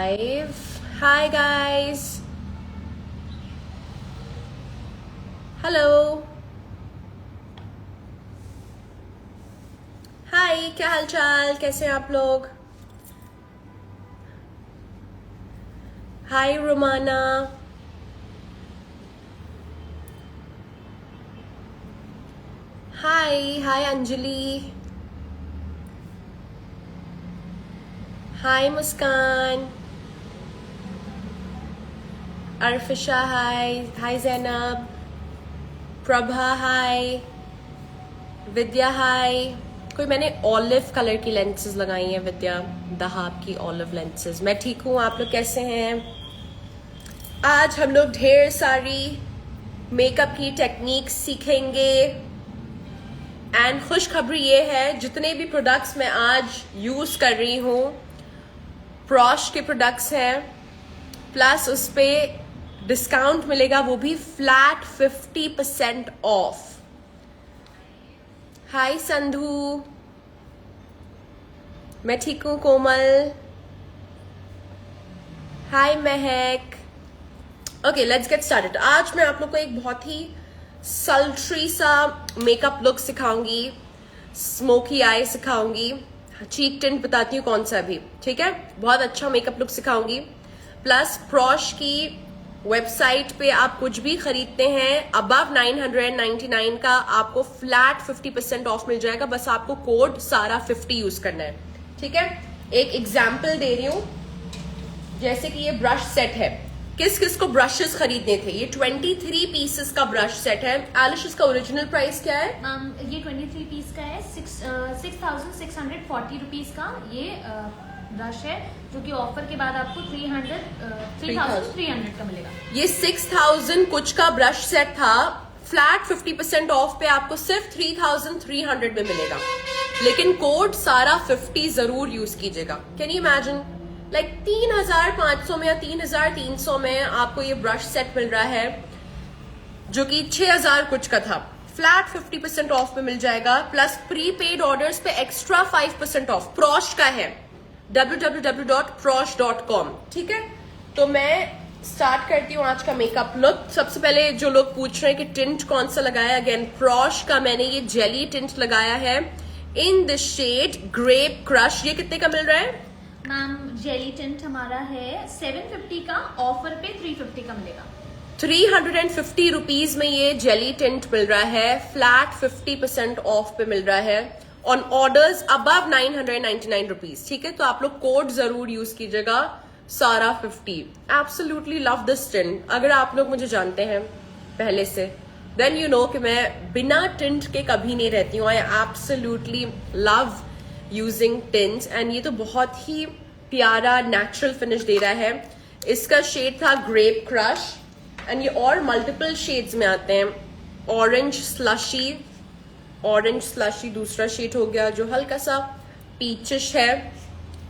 Live. Hi guys. Hello. Hi, क्या हाल चाल, कैसे हैं आप लोग? Hi Romana. Hi Anjali. Hi मुस्कान. अरफिशा hi जैनब. प्रभा hi. विद्या हाय. कोई मैंने ऑलिव कलर की लेंसेज लगाई हैं विद्या, दहाब की ऑलिव लेंसेज. मैं ठीक हूँ, आप लोग कैसे हैं? आज हम लोग ढेर सारी मेकअप की टेक्निक्स सीखेंगे. एंड खुशखबरी ये है, जितने भी प्रोडक्ट्स मैं आज यूज कर रही हूँ प्रॉश के प्रोडक्ट्स हैं, प्लस उस पे डिस्काउंट मिलेगा, वो भी फ्लैट 50% ऑफ. हाय संधू. मैं ठीक हूँ कोमल. हाय महक. Okay let's get started. आज मैं आप लोग को एक बहुत ही सल्ट्री सा मेकअप लुक सिखाऊंगी, स्मोकी आई सिखाऊंगी, चीक टिंट बताती हूँ कौन सा भी, ठीक है. बहुत अच्छा मेकअप लुक सिखाऊंगी. प्लस प्रॉश की वेबसाइट पे आप कुछ भी खरीदते हैं अबव 999 का आपको फ्लैट 50% ऑफ मिल जाएगा. बस आपको कोड सारा 50 यूज करना है, ठीक है. एक एग्जाम्पल दे रही हूं, जैसे कि ये ब्रश सेट है. किस किस को ब्रशेस खरीदने थे? ये 23 पीसेस का ब्रश सेट है. एलिश इसका ओरिजिनल प्राइस क्या है? ये 23 पीस का है, 6,640 रुपीज का ये ब्रश है, जो कि ऑफर के बाद आपको 3,300 का मिलेगा. ये 6,000 कुछ का ब्रश सेट था, फ्लैट 50% ऑफ पे आपको सिर्फ 3,300 में मिलेगा. लेकिन कोड सारा 50 जरूर यूज कीजिएगा. कैन यू इमेजिन, लाइक 3,500 में या 3,300 में आपको ये ब्रश सेट मिल रहा है, जो कि 6,000 कुछ का था. फ्लैट 50% ऑफ पे मिल जाएगा. प्लस प्रीपेड ऑर्डर्स पे एक्स्ट्रा 5% ऑफ. प्रॉश का है, www.prosh.com, ठीक है. तो मैं स्टार्ट करती हूँ आज का मेकअप लुक. सबसे पहले जो लोग पूछ रहे हैं कि टिंट कौन सा लगाया, अगेन प्रॉश का मैंने ये जेली टिंट लगाया है in the shade grape crush. ये कितने का मिल रहा है मैम? जेली टिंट हमारा है 750 का, ऑफर पे 350 का मिलेगा. 350 रुपीज में ये जेली टिंट मिल रहा है. फ्लैट 50% ऑफ पे मिल रहा है ऑन ऑर्डर्स अबव 999 रुपीज, ठीक है. तो आप लोग कोड जरूर यूज कीजिएगा, सारा 50. Absolutely love this tint. अगर आप लोग मुझे जानते हैं पहले से, देन यू नो कि मैं बिना टिंट के कभी नहीं रहती हूँ. I absolutely love using tints. And ये तो बहुत ही प्यारा नेचुरल फिनिश दे रहा है. इसका शेड था ग्रेप क्रश, एंड ये और मल्टीपल शेड्स में आते हैं. ऑरेंज स्लशी दूसरा शेड हो गया, जो हल्का सा पीचिश है,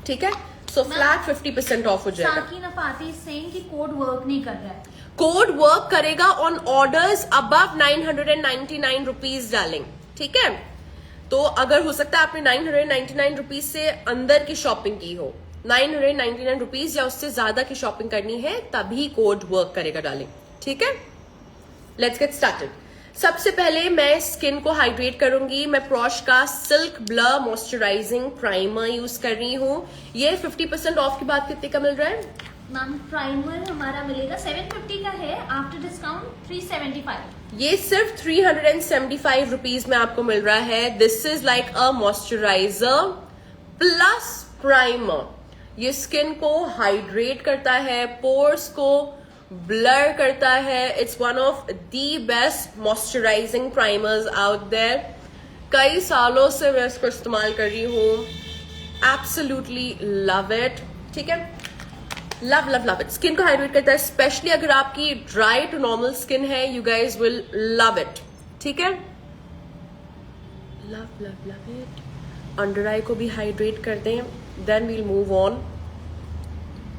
ठीक है. सो फ्लैट 50% ऑफ हो जाएगा. साकी नफाती सेइंग कि कोड वर्क नहीं कर रहा है. कोड वर्क करेगा on orders above 999 rupees darling, ठीक है. तो अगर हो सकता है आपने 999 रुपीज से अंदर की शॉपिंग की हो, 999 रुपीज या उससे ज्यादा की शॉपिंग करनी है, तभी कोड वर्क करेगा डार्लिंग, ठीक है. Let's get started. सबसे पहले मैं स्किन को हाइड्रेट करूंगी. मैं प्रॉश का silk blur moisturizing primer use कर रही हूँ. ये 50% ऑफ के बाद कितने का मिल रहा है मैम? प्राइमर हमारा मिलेगा 750 का है, आफ्टर डिस्काउंट 375. ये सिर्फ 375 रुपीज में आपको मिल रहा है. This is like a moisturiser plus primer. ये स्किन को हाइड्रेट करता है, पोर्स को ब्लर करता है. It's one of the best moisturising primers out there. कई सालों से मैं इसको इस्तेमाल कर रही हूँ. एब्सोल्युटली लव इट, ठीक है. Love love love it. Skin को हाइड्रेट करता है, स्पेशली अगर आपकी ड्राई टू नॉर्मल स्किन है. You guys will love it, ठीक है. Love love love it. Under eye को भी हाइड्रेट कर दें, then we'll move on.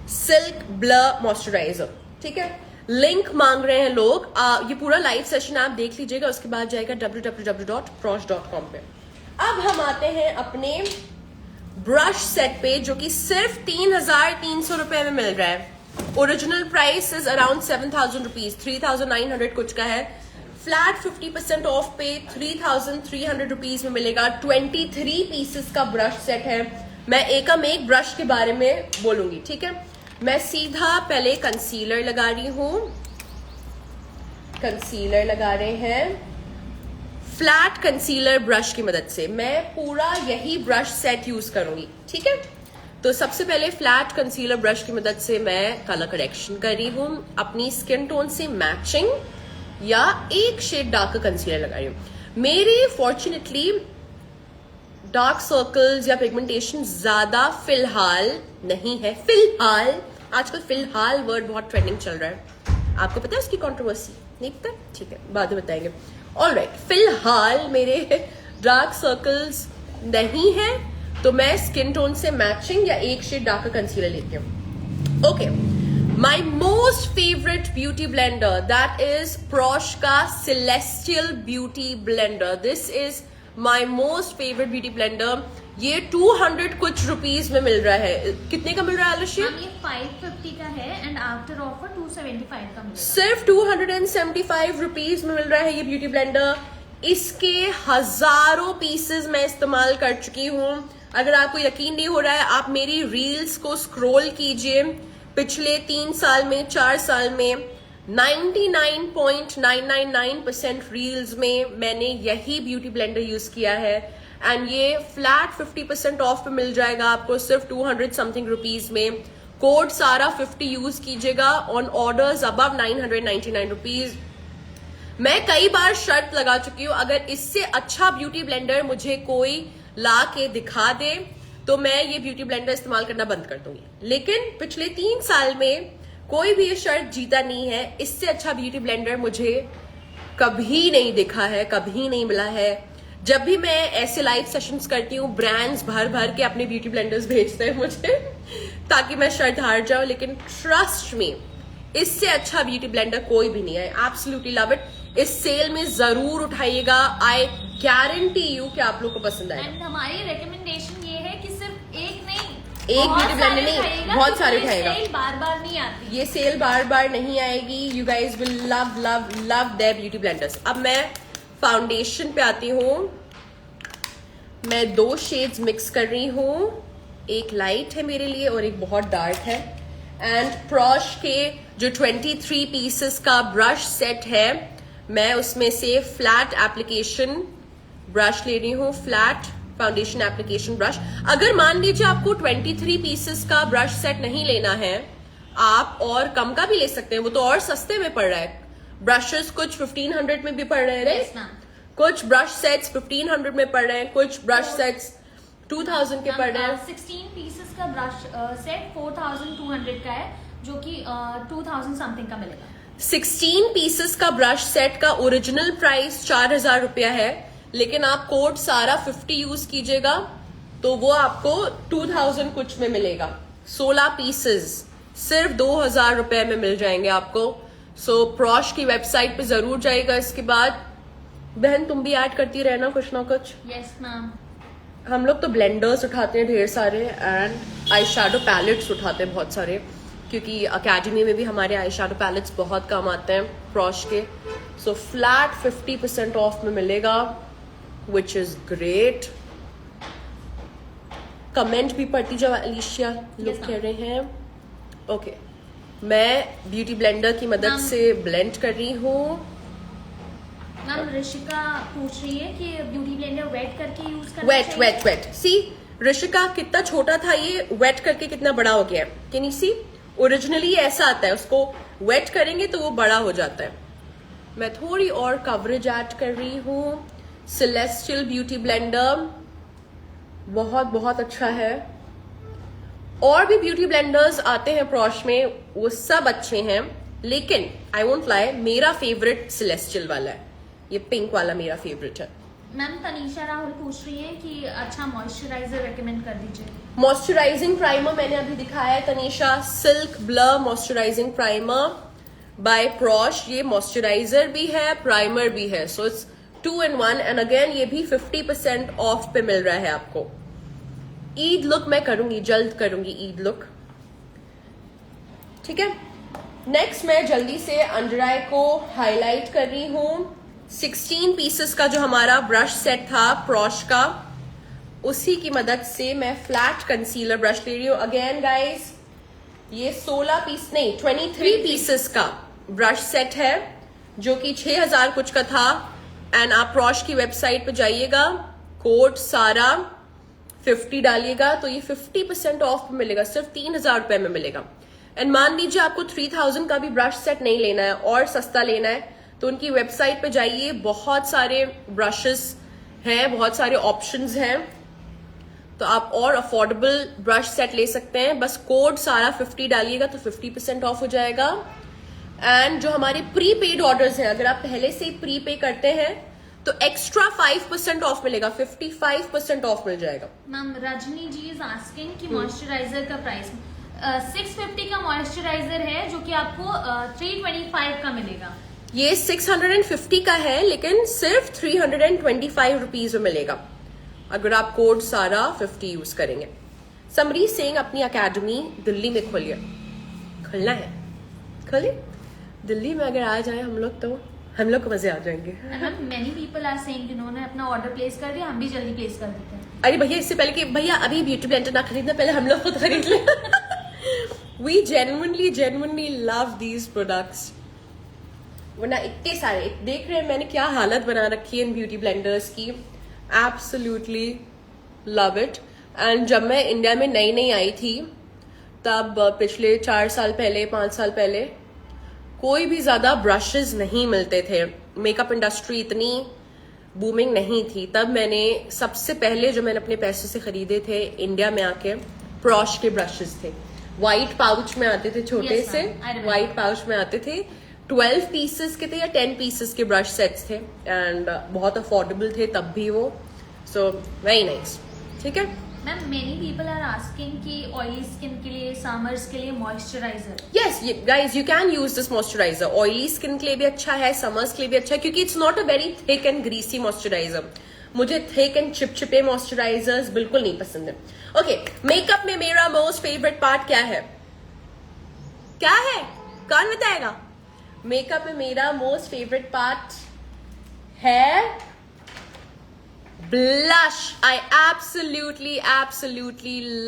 Silk blur moisturizer, ठीक है. लिंक मांग रहे हैं लोग. ये पूरा लाइव सेशन आप देख लीजिएगा, उसके बाद जाएगा www.prosh.com पे. अब हम आते हैं अपने ब्रश सेट पे, जो कि सिर्फ 3,300 रुपए में मिल रहा है। Original price is around 7,000 rupees, 3,900 कुछ का है। फ्लैट 50% ऑफ पे 3,300 रुपीज में मिलेगा। 23 पीसेस का ब्रश सेट है। मैं एकम एक ब्रश के बारे में बोलूंगी, ठीक है। मैं सीधा पहले कंसीलर लगा रही हूं। कंसीलर लगा रहे हैं फ्लैट कंसीलर ब्रश की मदद से। मैं पूरा यही ब्रश सेट यूज करूंगी, ठीक है। तो सबसे पहले फ्लैट कंसीलर ब्रश की मदद से मैं कलर करेक्शन कर रही हूं, अपनी स्किन टोन से मैचिंग या एक शेड डार्क कंसीलर लगा रही हूं। मेरी फॉर्चुनेटली डार्क सर्कल्स या पिगमेंटेशन ज्यादा फिलहाल नहीं है। फिलहाल, आजकल फिलहाल वर्ड बहुत ट्रेंडिंग चल रहा है। आपको पता है उसकी कंट्रोवर्सी? नहीं पता? ठीक है, बाद में बताएंगे। ऑलराइट, फिलहाल मेरे डार्क सर्कल्स नहीं है, तो मैं स्किन टोन से मैचिंग या एक शेड डार्क कंसीलर लेती हूँ। Okay, my most favourite beauty blender, that is Prosh का celestial beauty blender. This is my most favourite beauty blender. ये 200 कुछ रुपीज में मिल रहा है। कितने का मिल रहा है आलुषी? ये 550 का है एंड आफ्टर ऑफर 275 का मिलेगा। सिर्फ 275 रुपीज में मिल रहा है ये ब्यूटी ब्लेंडर। इसके हजारों पीसेस मैं इस्तेमाल कर चुकी हूँ। अगर आपको यकीन नहीं हो रहा है, आप मेरी रील्स को स्क्रॉल कीजिए। पिछले 3 साल में, 4 साल में 99.999% रील्स में मैंने यही ब्यूटी ब्लेंडर यूज किया है। एंड ये फ्लैट 50% ऑफ पे मिल जाएगा आपको सिर्फ 200 समथिंग रुपीज में। कोड सारा 50 यूज कीजिएगा ऑन ऑर्डर्स अबव 999 रुपीज। मैं कई बार शर्त लगा चुकी हूँ, अगर इससे अच्छा ब्यूटी ब्लेंडर मुझे कोई ला के दिखा दे तो मैं ये ब्यूटी ब्लेंडर इस्तेमाल करना बंद कर दूंगी। लेकिन पिछले 3 साल में कोई भी ये शर्त जीता नहीं है। इससे अच्छा ब्यूटी ब्लेंडर मुझे कभी नहीं दिखा है, कभी नहीं मिला है। जब भी मैं ऐसे लाइव सेशंस करती हूँ, ब्रांड्स भर भर के अपने ब्यूटी ब्लेंडर्स भेजते हैं मुझे ताकि मैं शर्त हार जाऊं। लेकिन ट्रस्ट मी, इससे अच्छा ब्यूटी ब्लेंडर कोई भी नहीं है। Absolutely love it. इस सेल में जरूर उठाइएगा। आई गारंटी यू कि आप लोग को पसंद आएगा। एंड हमारी रिकमेंडेशन ये है कि सिर्फ एक नहीं, एक ब्यूटी ब्लेंडर नहीं, बहुत सारे उठाएगा। सेल बार बार नहीं आती, ये सेल बार बार नहीं आएगी। You guys will love love love there beauty blenders. अब मैं फाउंडेशन पे आती हूँ। मैं 2 शेड्स मिक्स कर रही हूँ। एक लाइट है मेरे लिए और एक बहुत डार्क है। एंड प्रॉश के जो 23 पीसेस का ब्रश सेट है, मैं उसमें से फ्लैट एप्लीकेशन ब्रश ले रही हूँ। Flat foundation application brush. अगर मान लीजिए आपको 23 पीसेस का ब्रश सेट नहीं लेना है, आप और कम का भी ले सकते हैं, वो तो और सस्ते में पड़ रहा है। ब्रशेस कुछ 1500 में भी पड़ रहे हैं। yes, कुछ ब्रश सेट्स 1500 में पड़ रहे हैं, कुछ ब्रश सेट्स 2000 के पड़ रहे हैं। 16 पीसेस का ब्रश सेट 4200 का है, जो कि 2000 समथिंग का मिलेगा। 16 पीसेस का ब्रश सेट का ओरिजिनल प्राइस 4000 रुपया है, लेकिन आप कोड सारा 50 यूज कीजिएगा तो वो आपको 2000 कुछ में मिलेगा। 16 पीसेस सिर्फ 2000 रुपए में मिल जाएंगे आपको। सो प्रॉश की वेबसाइट पे जरूर जाइएगा। इसके बाद बहन तुम भी ऐड करती रहना कुछ ना कुछ। Yes ma'am. हम लोग तो ब्लेंडर्स उठाते हैं ढेर सारे, एंड आई शैडो पैलेट्स उठाते हैं बहुत सारे, क्योंकि अकेडमी में भी हमारे आई शैडो पैलेट्स बहुत काम आते हैं प्रॉश के। सो फ्लैट 50% ऑफ में मिलेगा, विच इज ग्रेट। कमेंट भी पढ़ती जाओ अलीशिया, लोग Yes, कह रहे हैं। ओके, मैं ब्यूटी ब्लेंडर की मदद से ब्लेंड कर रही हूँ। मैम ऋषिका पूछ रही है कि ब्यूटी ब्लेंडर वेट करके यूज करना चाहिए। वेट सी ऋषिका, कितना छोटा था ये, वेट करके कितना बड़ा हो गया है। Can you C? ओरिजिनली ऐसा आता है, उसको वेट करेंगे तो वो बड़ा हो जाता है। मैं थोड़ी और कवरेज ऐड कर रही हूँ। सेलेस्टियल ब्यूटी ब्लेंडर बहुत बहुत अच्छा है। और भी ब्यूटी ब्लेंडर्स आते हैं प्रॉश में, वो सब अच्छे हैं, लेकिन आई वोंट लाई, मेरा फेवरेट सेलेस्टियल वाला है। ये पिंक वाला मेरा फेवरेट है। मैम तनीषा राहुल पूछ रही है कि अच्छा मॉइस्चराइजर रेकमेंड कर दीजिए। मॉइस्चराइजिंग प्राइमर मैंने अभी दिखाया है Tanisha, silk blur moisturizing primer by Prosh. ये मॉइस्चराइजर भी है, प्राइमर भी है, so it's 2 in 1। And again ये भी 50% ऑफ पे मिल रहा है आपको। ईद लुक मैं करूंगी, जल्द करूंगी ईद लुक, ठीक है। नेक्स्ट मैं जल्दी से अंडर आई को हाईलाइट कर रही हूं। 16 पीसेस का जो हमारा ब्रश सेट था प्रॉश का, उसी की मदद से मैं फ्लैट कंसीलर ब्रश ले रही हूँ। अगेन गाइस, ये 16 पीस नहीं 23 पीसेस का ब्रश सेट है जो कि 6000 कुछ का था। एंड आप प्रॉश की वेबसाइट पे जाइएगा, कोड सारा 50 डालिएगा तो ये 50% ऑफ पे मिलेगा, सिर्फ 3000 रुपए में मिलेगा। एंड मान लीजिए आपको 3000 का भी ब्रश सेट नहीं लेना है और सस्ता लेना है, तो उनकी वेबसाइट पे जाइए, बहुत सारे ब्रशेस हैं, बहुत सारे ऑप्शंस हैं, तो आप और अफोर्डेबल ब्रश सेट ले सकते हैं। बस कोड सारा 50 डालिएगा तो 50% ऑफ हो जाएगा। एंड जो हमारे प्री पेड ऑर्डर्स हैं, अगर आप पहले से प्री पे करते हैं तो एक्स्ट्रा 5% ऑफ मिलेगा, 55% ऑफ मिल जाएगा। Ma'am Rajni ji is asking कि मॉइस्चराइजर का प्राइस 650 का मॉइस्चराइजर है जो कि आपको 325 का मिलेगा। ये 650 का है लेकिन सिर्फ 325 रुपीज में मिलेगा अगर आप कोड सारा 50 यूज करेंगे। समरी सिंह अपनी एकेडमी दिल्ली में खोलिए, खोलना है खोलिए। दिल्ली में अगर आ जाए हम लोग तो हम लोग को मजे आ जाएंगे। मेनी पीपल आर सेइंग जिन्होंने अपना ऑर्डर प्लेस कर दिया, हम भी जल्दी प्लेस कर देते हैं। अरे भैया इससे पहले कि भैया अभी ब्यूटी ब्लेंडर ना खरीदना, पहले हम लोग खुद खरीद ले। We genuinely love these products. वरना इतने सारे देख रहे हैं मैंने क्या हालत बना रखी है इन ब्यूटी ब्लेंडर्स की। Absolutely love it. एंड जब मैं इंडिया में नई आई थी तब पिछले 4 साल पहले 5 साल पहले कोई भी ज्यादा ब्रशेस नहीं मिलते थे, मेकअप इंडस्ट्री इतनी बूमिंग नहीं थी। तब मैंने सबसे पहले जो मैंने अपने पैसे से खरीदे थे इंडिया में आके प्रॉश के ब्रशेस थे। व्हाइट पाउच में आते थे, छोटे से व्हाइट पाउच में आते थे। 12 पीसेस के थे या 10 पीसेस के ब्रश सेट्स थे एंड बहुत अफोर्डेबल थे तब भी वो। सो वेरी नाइस, ठीक है। Ma'am many people are asking कि ऑयली स्किन के लिए, समर्स के लिए moisturiser. Yes guys, you can use this moisturiser. Oily skin के लिए भी अच्छा है, समर्स के लिए भी अच्छा है, क्योंकि it's not a very thick and greasy moisturiser. मुझे थिक एंड चिपचिपे मॉइस्चराइजर्स बिल्कुल नहीं पसंद है। ओके, मेकअप में मेरा मोस्ट फेवरेट पार्ट क्या है? क्या है? कौन बताएगा? मेकअप में मेरा मोस्ट फेवरेट पार्ट है blush. I absolutely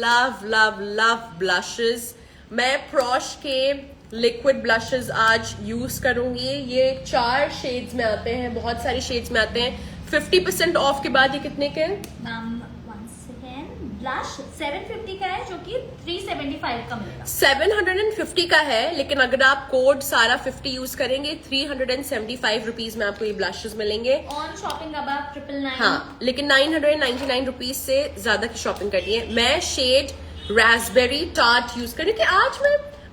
love blushes. मैं प्रॉश के लिक्विड ब्लशेस आज यूज करूंगी। ये 4 शेड्स में आते हैं, बहुत सारे शेड्स में आते हैं। 50% ऑफ के बाद ये कितने के? मैम वन सेकेंड, ब्लश 750 का है जो कि 375 का मिलेगा। 750 का है, लेकिन अगर आप कोड सारा 50 यूज करेंगे 375 रुपीज में आपको ये ब्लशेस मिलेंगे। ऑन शॉपिंग अब आप 999। हाँ, लेकिन 999 रुपीज से ज्यादा की शॉपिंग करनी है। मैं शेड रास्पबेरी टार्ट यूज कर रही थी। आज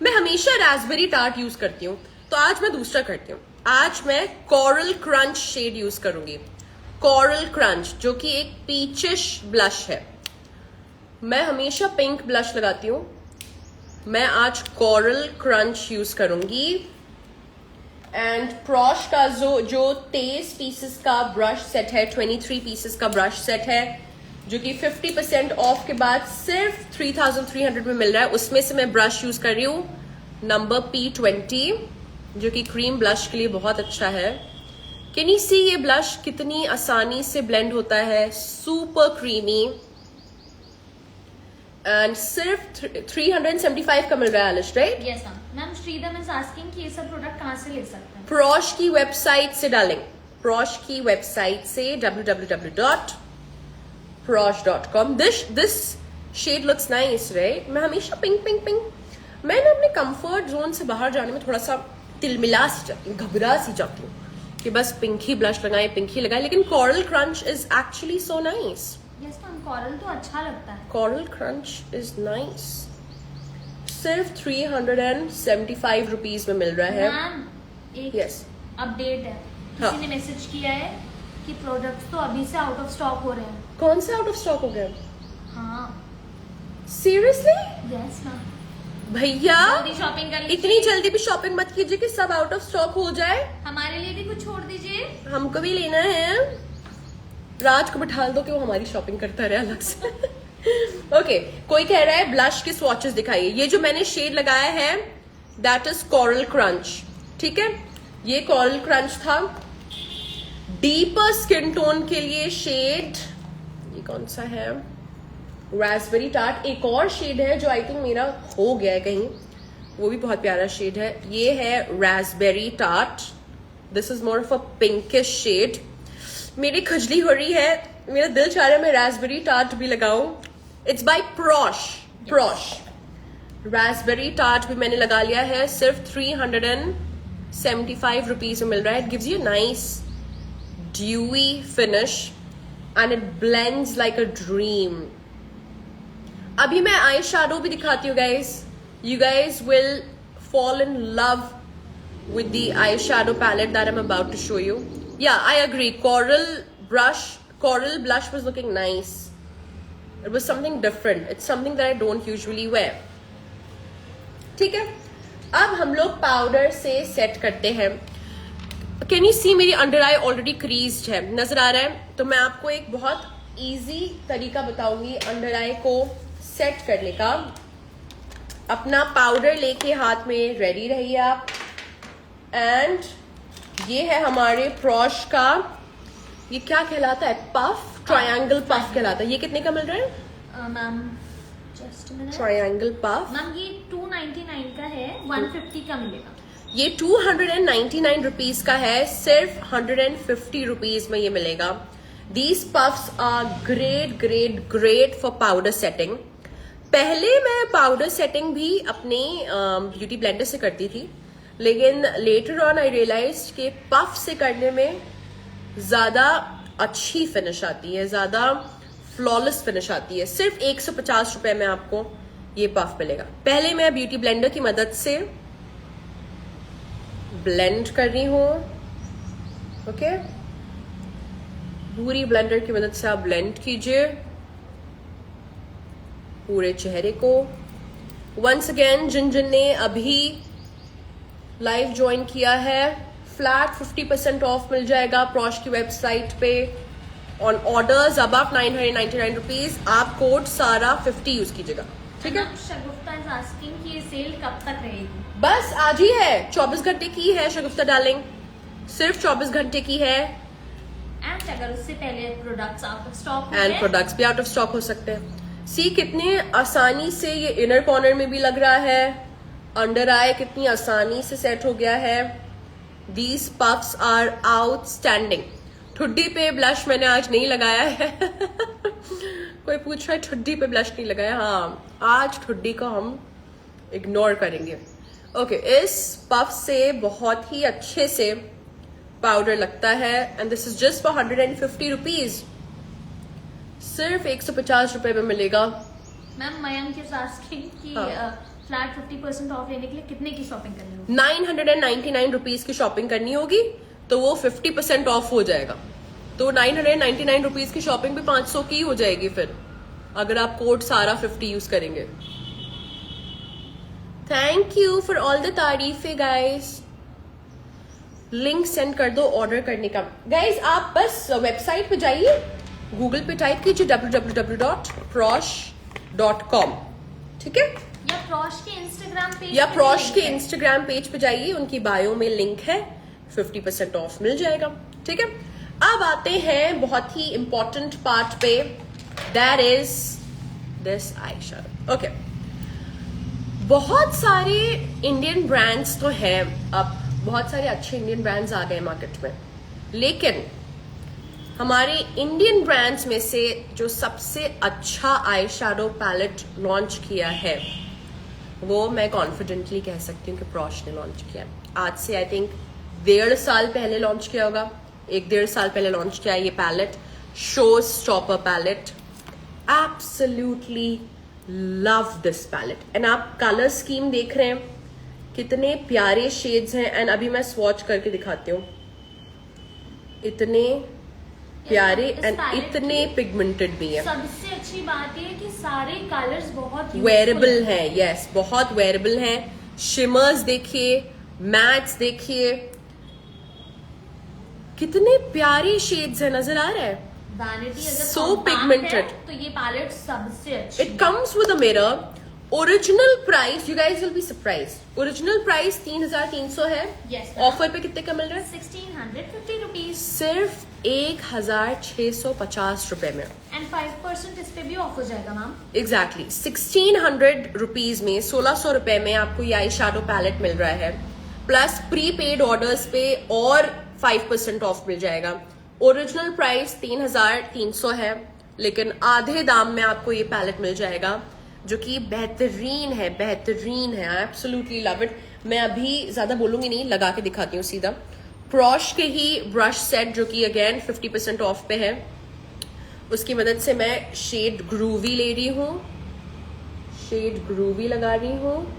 मैं हमेशा रास्पबेरी टार्ट यूज करती हूँ, तो आज मैं दूसरा करती हूँ। आज मैं कोरल क्रंच शेड यूज करूंगी। कोरल क्रंच जो कि एक पीचिश ब्लश है। मैं हमेशा पिंक ब्लश लगाती हूँ, मैं आज कोरल क्रंच यूज करूंगी। एंड प्रॉश का जो 23 पीसेस का ब्रश सेट है, 23 पीसेस का ब्रश सेट है, जो कि 50% ऑफ के बाद सिर्फ 3300 में मिल रहा है। उसमें से मैं ब्रश यूज कर रही हूँ नंबर P20, जो कि क्रीम ब्लश के लिए बहुत अच्छा है। कैन यू सी ये ब्लश कितनी आसानी से ब्लेंड होता है, सुपर क्रीमी। एंड सिर्फ 375 का मिल रहा है Alish, right? Yes ma'am. Shridam is asking कि ये सब प्रोडक्ट कहाँ से ले सकते हैं? प्रॉश की वेबसाइट से डालेंगे, प्रॉश की वेबसाइट से www.prosh.com। This shade looks nice, right? मैं हमेशा पिंक मैं ना अपने कंफर्ट जोन से बाहर जाने में थोड़ा सा तिलमिला सी जाती हूँ, घबरा सी जाती हूँ कि बस पिंक ही ब्लश लगाए, पिंक ही लगाए। लेकिन coral crunch is actually so nice. Yes ma'am, coral तो अच्छा लगता है। Coral crunch is nice. सिर्फ 375 रुपीज में मिल रहा है। मैम एक अपडेट है, हाँ। किसी ने मैसेज किया है कि प्रोडक्ट्स तो अभी से आउट ऑफ स्टॉक हो रहे हैं। कौन से आउट ऑफ स्टॉक हो गए? हाँ सीरियसली? Yes ma'am. भैया जल्दी शॉपिंग कर लीजिए। इतनी जल्दी भी शॉपिंग मत कीजिए कि सब आउट ऑफ स्टॉक हो जाए। हमारे लिए भी कुछ छोड़ दीजिए। हमको भी लेना है। राज को बिठा दो कि वो हमारी शॉपिंग करता रहे अलग से। ओके, कोई कह रहा है ब्लश के स्वॉचेस दिखाइए। ये जो मैंने शेड लगाया है दैट इज कोरल क्रंच, ठीक है, ये कोरल क्रंच था। डीपर स्किन टोन के लिए शेड, ये कौन सा है, रास्पबेरी टार्ट। एक और शेड है जो आई थिंक मेरा हो गया है कहीं, वो भी बहुत प्यारा शेड है, ये है raspberry tart. This is more of a pinkish shade. मेरी खुजली हो रही है, मेरा दिल चाह रहा है मैं रास्पबेरी टार्ट भी लगाऊं। It's by Prosh. Raspberry tart भी मैंने लगा लिया है, सिर्फ 375 रुपीज में मिल रहा है। It gives you nice dewy finish and it blends like a dream. अभी मैं आई शैडो भी दिखाती हूँ guys, you guys will fall in love with the eyeshadow palette that I'm about to show you. Yeah, I agree, coral blush was looking nice. It was something different, it's something that I don't usually wear. ठीक है, अब हम लोग powder से set करते हैं। Can you सी मेरी under I already creased है, नजर आ रहा है? तो मैं आपको एक बहुत इजी तरीका बताऊंगी अंडर आई को सेट करने का। अपना पाउडर लेके हाथ में रेडी रहिए आप। एंड ये है हमारे प्रॉश का, ये क्या कहलाता है, पफ, ट्रायंगल पफ कहलाता है। ये कितने का मिल रहा है ma'am? Just minute. Triangle puff ma'am ये 299 का है, 150 का मिलेगा। ये 299 रुपीज का है, सिर्फ 150 रुपीज में ये मिलेगा। These puffs are great for powder setting. पहले मैं पाउडर सेटिंग भी अपने ब्यूटी ब्लेंडर से करती थी, लेकिन लेटर ऑन आई रियलाइज कि पफ से करने में ज्यादा अच्छी फिनिश आती है, ज्यादा फ्लॉलेस फिनिश आती है। सिर्फ 150 रुपए में आपको ये पफ मिलेगा। पहले मैं ब्यूटी ब्लेंडर की मदद से ब्लेंड कर रही हूं, ओके, पूरी ब्लेंडर की मदद से आप ब्लेंड कीजिए पूरे चेहरे को। वंस अगेन, जिन जिन ने अभी लाइव ज्वाइन किया है, फ्लैट 50% ऑफ मिल जाएगा प्रॉश की वेबसाइट पे ऑन ऑर्डर्स अबव 999 रुपीज। आप कोड सारा 50 यूज कीजिएगा, ठीक है? शगुफ्ता इज आस्किंग कि ये सेल कब तक रहेगी? बस आज ही है, 24 घंटे की है शगुफ्ता डार्लिंग, सिर्फ 24 घंटे की है। एंड अगर उससे पहले products out of stock and products भी आउट ऑफ स्टॉक हो सकते हैं। सी कितने आसानी से ये इनर कॉर्नर में भी लग रहा है, अंडर आई कितनी आसानी से सेट हो गया है। These puffs are outstanding. ठुड्डी पे ब्लश मैंने आज नहीं लगाया है कोई पूछ रहा है ठुड्डी पे ब्लश नहीं लगाया, हाँ आज ठुड्डी को हम इग्नोर करेंगे। ओके, इस पफ से बहुत ही अच्छे से पाउडर लगता है and this is just for 150 rupees. सिर्फ 150 रुपए में मिलेगा। मैम मयंक इज आस्किंग कि फ्लैट 50% ऑफ लेने के लिए कितने की शॉपिंग करनी होगी? 999 रुपीज की शॉपिंग करनी होगी तो वो 50% ऑफ हो जाएगा। तो 999 रुपीज की शॉपिंग भी 500 की हो जाएगी फिर, अगर आप कोड सारा 50 यूज करेंगे। Thank you for all the तारीफे गाइस। लिंक सेंड कर दो ऑर्डर करने का। गाइस आप बस वेबसाइट पे जाइए, गूगल पे टाइप कीजिए www.prosh.com, ठीक है? या प्रॉश के इंस्टाग्राम पेज, या प्रॉश के इंस्टाग्राम पेज पे जाइए, उनकी बायो में लिंक है, 50% ऑफ मिल जाएगा, ठीक है? अब आते हैं बहुत ही इंपॉर्टेंट पार्ट पे, that is this eye shadow. Okay, बहुत सारे इंडियन ब्रांड्स तो हैं, अब बहुत सारे अच्छे इंडियन ब्रांड्स आ गए मार्केट में, लेकिन हमारे इंडियन ब्रांड्स में से जो सबसे अच्छा आई शैडो पैलेट लॉन्च किया है वो मैं कॉन्फिडेंटली कह सकती हूँ कि प्रॉश ने लॉन्च किया। आज से आई थिंक 1.5 साल पहले लॉन्च किया होगा, 1-1.5 साल पहले लॉन्च किया ये palette, show stopper palette. Absolutely love this palette. And आप कलर स्कीम देख रहे हैं, कितने प्यारे शेड्स हैं। एंड अभी मैं स्वॉच करके दिखाती हूँ, इतने प्यारे एंड इतने पिगमेंटेड भी है। सबसे अच्छी बात है कि सारे कलर्स बहुत वेरेबल हैं, यस बहुत वेरेबल हैं। शिमर्स देखिए, मैट्स देखिए, कितने प्यारे शेड्स हैं, नजर आ रहा है? वैनिटी अगर So compact pigmented. है, तो ये पैलेट सबसे अच्छी It comes with a mirror. Original price, you guys will be surprised. Original price 3,300 है. Yes, ऑफर पे कितने का मिल रहा है? 1650 रुपीज सिर्फ 1,650 रुपए में. एंड 5% इस पे भी ऑफ हो जाएगा मैम. एग्जैक्टली 1600 रुपीज में 1600 रुपए में आपको ये आई शैडो पैलेट मिल रहा है. प्लस प्रीपेड ऑर्डर्स पे और 5% ऑफ मिल जाएगा. ओरिजिनल प्राइस 3,300 है, लेकिन आधे दाम में आपको ये पैलेट मिल जाएगा, जो कि बेहतरीन है, बेहतरीन है. I absolutely love it. मैं अभी ज्यादा बोलूंगी नहीं, लगा के दिखाती हूँ सीधा. प्रॉश के ही ब्रश सेट, जो कि अगेन 50% ऑफ पे है, उसकी मदद से मैं शेड ग्रूवी ले रही हूँ. शेड ग्रूवी लगा रही हूँ.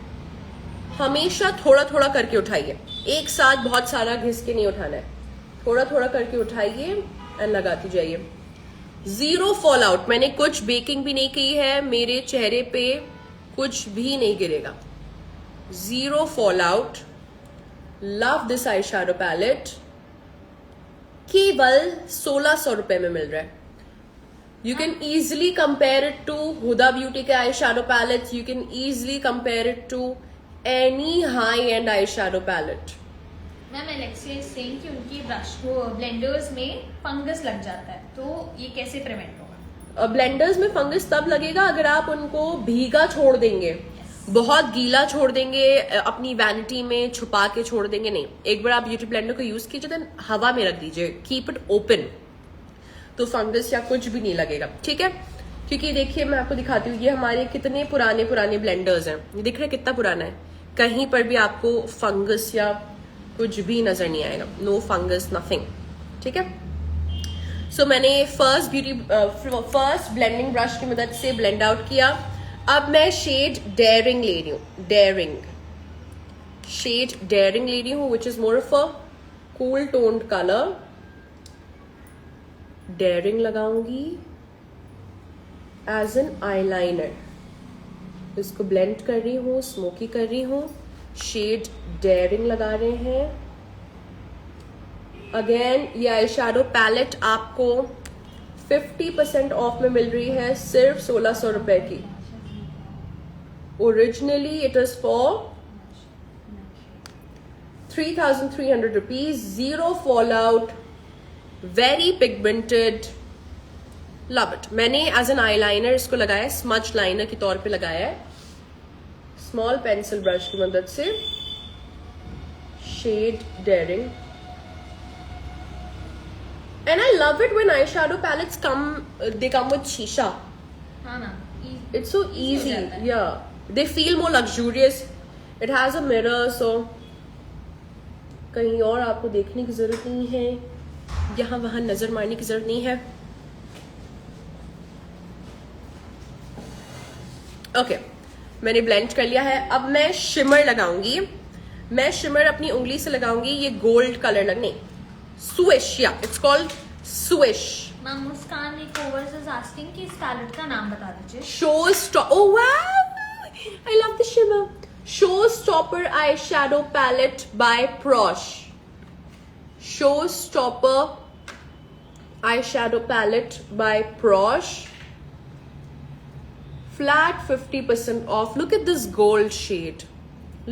हमेशा थोड़ा थोड़ा करके उठाइए, एक साथ बहुत सारा घिस के नहीं उठाना है. थोड़ा थोड़ा करके उठाइए एंड लगाती जाइए. Zero fall out. मैंने कुछ बेकिंग भी नहीं की है, मेरे चेहरे पे कुछ भी नहीं गिरेगा. Zero fall out. Love this eye shadow palette. केवल 1600 रुपए में मिल रहा है. You can easily compare it to Huda Beauty के eyeshadow palettes. You can easily compare it to any high-end eyeshadow palette. Ma'am Alexia is saying कि उनकी brush वो blenders में फंगस लग जाता है, तो ये कैसे प्रिवेंट होगा? ब्लेंडर्स में फंगस तब लगेगा अगर आप उनको भीगा छोड़ देंगे, बहुत गीला छोड़ देंगे, अपनी वैनिटी में छुपा के छोड़ देंगे. नहीं, एक बार आप ब्यूटी ब्लेंडर को यूज कीजिए, देन हवा में रख दीजिए, कीप इट ओपन, तो फंगस या कुछ भी नहीं लगेगा. ठीक है, क्योंकि देखिए मैं आपको दिखाती हूँ, ये हमारे कितने पुराने पुराने ब्लेंडर्स हैं. ये दिख रहा है कितना पुराना है. कहीं पर भी आपको फंगस या कुछ भी नजर नहीं आएगा. No fungus, nothing. ठीक है. सो मैंने फर्स्ट ब्लेंडिंग ब्रश की मदद से ब्लेंड आउट किया. अब मैं शेड डेयरिंग ले रही हूँ. शेड डेयरिंग ले रही हूँ, which is more of a cool toned colour. Daring लगाऊंगी एज एन आईलाइनर. इसको ब्लेंड कर रही हूँ, स्मोकी कर रही हूँ. शेड डेयरिंग लगा रहे हैं. अगेन ये आई शैडो पैलेट आपको 50% ऑफ में मिल रही है, सिर्फ 1600 रुपए की. Originally it is for 3,300 rupees. Zero fall out, very pigmented. Love it. मैंने एज एन आईलाइनर इसको लगाया, स्मच लाइनर के तौर पे लगाया है. स्मॉल पेंसिल ब्रश की मदद से shade daring. And I love it when eye shadow palettes they come with शीशा. हाँ ना, इट्स सो इजी. या they feel more luxurious. It has a mirror, so कहीं और आपको देखने की जरूरत नहीं है, यहाँ वहां नजर मारने की जरूरत नहीं है. ओके, मैंने ब्लेंड कर लिया है. अब मैं शिमर लगाऊंगी. मैं शिमर अपनी उंगली से लगाऊंगी. ये गोल्ड कलर लगने, स्विश, या इट्स कॉल्ड स्विश. मैम मुस्कान एक ओवर्स इज आस्किंग कि इस पैलेट का नाम बता दीजिए. Show stop. Oh wow, I love the shimmer. Show stopper eye shadow palette by Prosh. Show stopper eye shadow palette by Prosh. Flat 50% off. Look at this gold shade.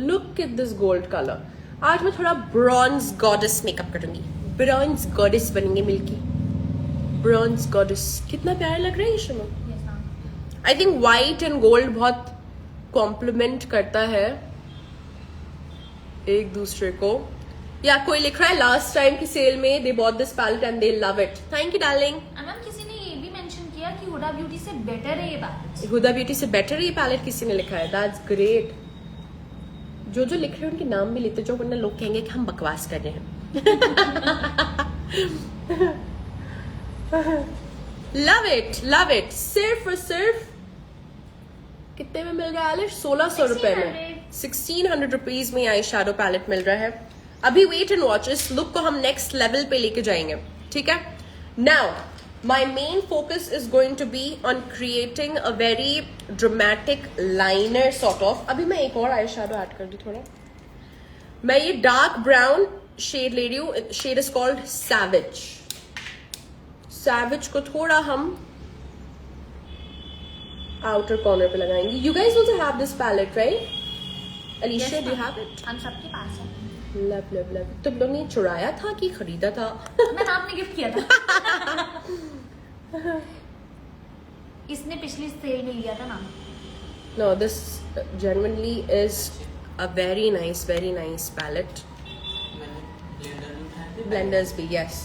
Look at this gold color. आज मैं थोड़ा bronze goddess makeup करूंगी. Bronze goddess बनेंगे मिलके. Bronze goddess. कितना प्यारा लग रहा है ये shimmer. Yes, ma'am. I think white and gold बहुत कॉम्प्लीमेंट करता है एक दूसरे को. या कोई लिख रहा है लास्ट टाइम की सेल में they bought this palette and they love it. Thank you darling. Ma'am किसी ने ये भी मेंशन किया कि हुडा ब्यूटी से बेटर है ये पैलेट. हुदा ब्यूटी से बेटर ये पैलेट किसी ने लिखा है. That's great. जो लिख रहे हैं उनके नाम भी लेते, जो वरना लोग कहेंगे कि हम बकवास कर रहे हैं. Love it, love it. सिर्फ और सिर्फ कितने में मिल रहा है आलिश? 1600 रुपए में. 1600 रुपीज में आई शैडो पैलेट मिल रहा है. अभी वेट एंड वॉच. इस लुक को हम नेक्स्ट लेवल पे लेके जाएंगे. ठीक है. Now my main focus is going to be on creating a very dramatic liner sort of. अभी मैं एक और आई शैडो ऐड कर दी थोड़ा. मैं ये डार्क ब्राउन शेड ले रही हूँ. Shade is called savage. Savage को थोड़ा हम आउटर कॉर्नर पे लगाएंगे. You guys also have this palette right? Alicia, do you have it? हम सबके पास है. Love love love. तुम लोग ने चुराया था कि खरीदा था? मैंने आपने गिफ्ट किया था. इसने पिछली सेल में लिया था ना. No, this genuinely is a very nice palette. Blenders भी, yes.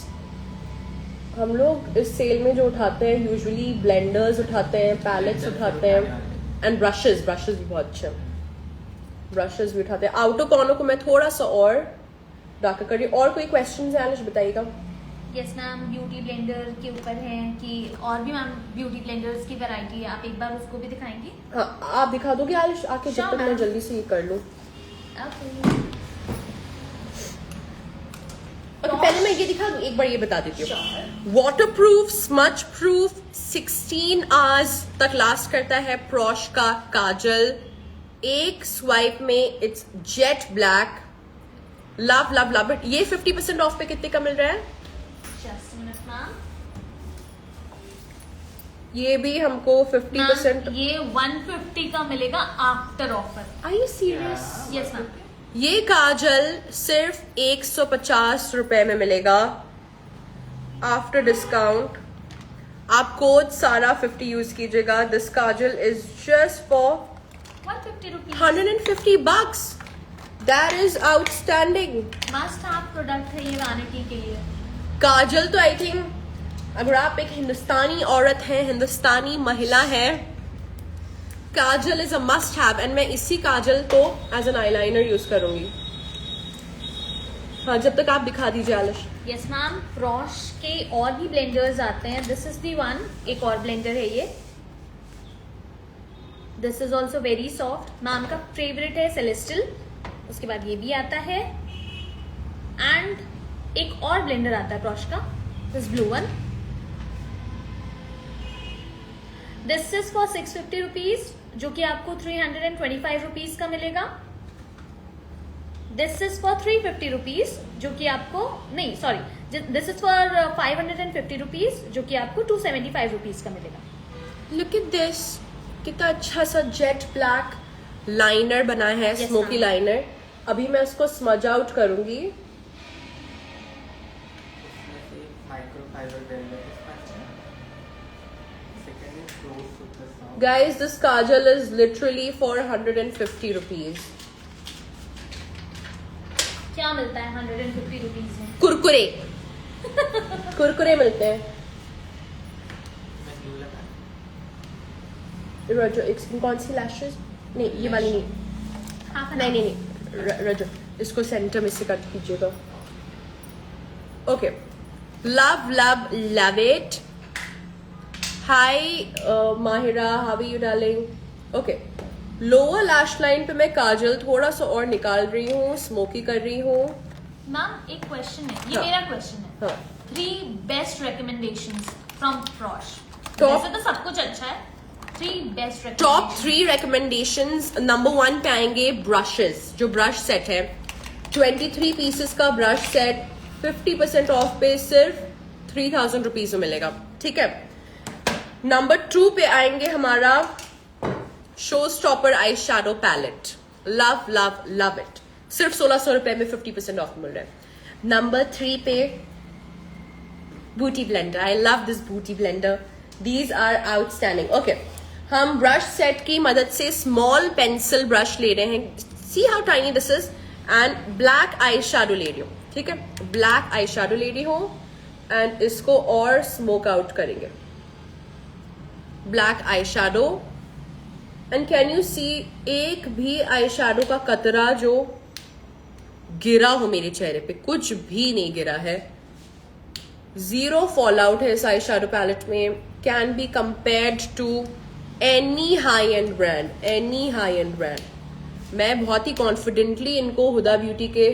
हम लोग इस सेल में जो उठाते हैं यूजुअली ब्लेंडर्स उठाते हैं, पैलेट्स उठाते हैं एंड ब्रशेस भी बहुत अच्छे हैं. ब्रशेस भी उठाते हैं. आउटर कॉर्नर को मैं थोड़ा सा और डार्कर कर रही हूँ. और कोई क्वेश्चन है आलिश, बताइएगा. यस मैम, ब्यूटी ब्लेंडर के ऊपर है कि और भी मैम ब्यूटी ब्लेंडर्स की वैरायटी है, आप एक बार उसको भी दिखाएंगी? हाँ, आप दिखा दोगे आलिश आके, जब तक मैं जल्दी से ये कर लूँ. Okay, पहले मैं ये दिखा दूँ, एक बार ये बता देती हूँ. Water proof, smudge proof, 16 hours तक लास्ट करता है प्रॉश का काजल. एक स्वाइप में it's jet black. Love love love it. ये 50% ऑफ पे कितने का मिल रहा है? Just a minute, ma'am. ये भी हमको 50%. ये 150 का मिलेगा after offer. Are you serious? Yes ma'am. ये काजल सिर्फ 150 रुपए में मिलेगा आफ्टर डिस्काउंट. आप कोड सारा 50 यूज कीजिएगा. This Kajal is just for 150 rupees. 150 bucks. That is outstanding. Must have product है ये वैनिटी के लिए. काजल तो आई थिंक अगर आप एक हिंदुस्तानी औरत हैं, हिंदुस्तानी महिला है, kajal is a must have. And मैं इसी काजल को एज एन आईलाइनर यूज करूंगी. हाँ, जब तक आप दिखा दीजिए आलिश. यस मैम, प्रॉश के और भी ब्लेंडर्स आते हैं. This is the one. एक और ब्लेंडर है ये. This is also very soft. Ma'am का फेवरेट है सेलेस्टियल. उसके बाद ये भी आता है. एंड एक और ब्लेंडर आता है प्रॉश का, this blue one. This is for 650 rupees, जो कि आपको 325 रुपीज का मिलेगा. दिस इज फॉर 350 रुपीज, जो कि आपको नहीं sorry, this is for 550 rupees, जो कि आपको 275 रुपीज का मिलेगा. Look at this. कितना अच्छा सा जेट ब्लैक लाइनर बना है. Yes, smoky ma'am. लाइनर. अभी मैं इसको स्मज आउट करूंगी. Guys, this kajal is literally for 150 rupees. क्या मिलता है 150 रुपीज में? कुरकुरे. कुरकुरे मिलते हैं. रजो, कौन सी लैशेस? नहीं, ये वाली नहीं. नहीं. रजो, इसको सेंटर में से कट कीजिएगा. Okay. Love love love it. Hi Mahira, how are you darling? Okay. Lower lash line पे मैं काजल थोड़ा सा और निकाल रही हूँ, स्मोकी कर रही हूँ. मैम एक क्वेश्चन है, ये हाँ. मेरा क्वेश्चन है. हाँ. 3 बेस्ट रिकमेंडेशंस फ्रॉम प्रॉश. Top- वैसे तो सब कुछ अच्छा है. 3 बेस्ट टॉप 3 recommendations. नंबर 1 पे आएंगे ब्रशेस. जो ब्रश सेट है 23 पीसेस का ब्रश सेट 50% ऑफ पे सिर्फ 3000 रुपीज में मिलेगा. ठीक है. नंबर 2 पे आएंगे हमारा show stopper eye shadow palette. Love love love it. सिर्फ 1600 रुपए में 50% ऑफ मिल रहा है. नंबर 3 पे beauty blender. I love this beauty blender. These are outstanding. Okay. हम ब्रश सेट की मदद से स्मॉल पेंसिल ब्रश ले रहे हैं. See how tiny this is. And black eye shadow ले रही हूँ. ठीक है. ब्लैक आई शैडो ले रही हूँ एंड इसको और स्मोक आउट करेंगे. Black eye shadow. And can you see एक भी आई शैडो का कतरा जो गिरा हो मेरे चेहरे पे? कुछ भी नहीं गिरा है. 0 फॉल आउट है इस आई शैडो पैलेट में. Can be compared to any high end brand. मैं बहुत ही कॉन्फिडेंटली इनको हुदा ब्यूटी के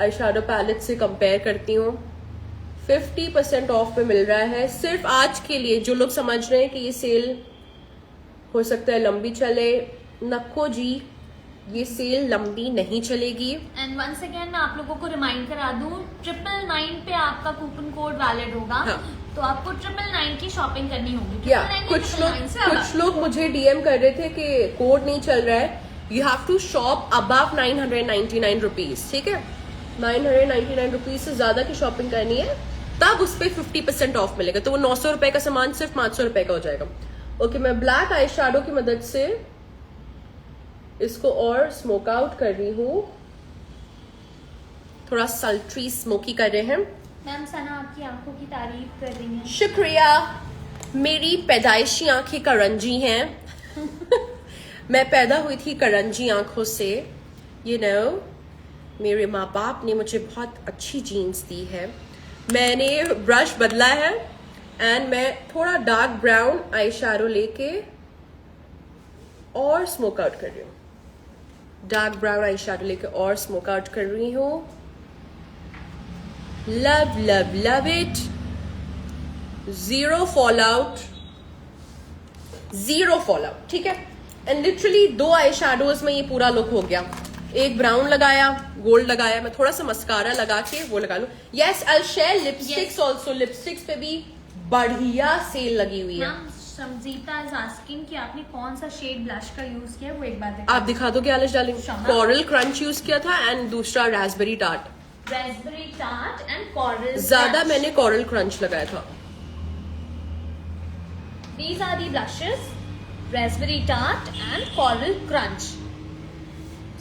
आई शैडो पैलेट से कंपेयर करती हूँ. 50% ऑफ पे मिल रहा है सिर्फ आज के लिए. जो लोग समझ रहे हैं कि ये सेल हो सकता है लंबी चले, नको जी, ये सेल लंबी नहीं चलेगी. एंड वंस अगेन मैं आप लोगों को रिमाइंड करा दूं, 999 पे आपका कूपन कोड वैलिड होगा. हाँ. तो आपको 999 की शॉपिंग करनी होगी। या 999 से कुछ लोग मुझे डीएम कर रहे थे कि कोड नहीं चल रहा है, you have to shop above 999 rupees, ठीक है। 999 रुपीज से ज्यादा की शॉपिंग करनी है, तब उस पर 50% ऑफ मिलेगा, तो वो 900 रुपए का सामान सिर्फ 500 रुपए का हो जाएगा। ओके, मैं ब्लैक आई शैडो की मदद से इसको और स्मोक आउट कर रही हूँ, थोड़ा सल्ट्री स्मोकी कर रहे हैं। मैम सना आपकी आंखों की तारीफ कर रही हैं। शुक्रिया, मेरी पैदाइशी आंखें करंजी हैं। मैं पैदा हुई थी करंजी आंखों से, you know, मेरे माँ बाप ने मुझे बहुत अच्छी जीन्स दी है। मैंने ब्रश बदला है एंड मैं थोड़ा डार्क ब्राउन आई शैडो लेके और स्मोक आउट कर रही हूँ। डार्क ब्राउन आई शैडो लेके और स्मोक आउट कर रही हूँ। Love love love it. Zero fall out, zero fall out, ठीक है। एंड लिटरली 2 आई शैडोज में ये पूरा लुक हो गया। एक ब्राउन लगाया, गोल्ड लगाया, मैं थोड़ा सा मस्कारा लगा के वो लगा लूं। Yes, I share lipsticks also. Lipsticks पे भी बढ़िया सेल लगी हुई है। मैम संजीता इज आस्किंग कि आपने कौन सा शेड ब्लश का यूज किया है, वो एक बार दिखा। आप दिखा दो क्या आलिश डार्लिंग? शमा। कोरल क्रंच यूज किया था एंड दूसरा Raspberry tart. Raspberry tart and coral. ज्यादा मैंने कोरल क्रंच लगाया था। These are the blushes, raspberry tart and coral crunch.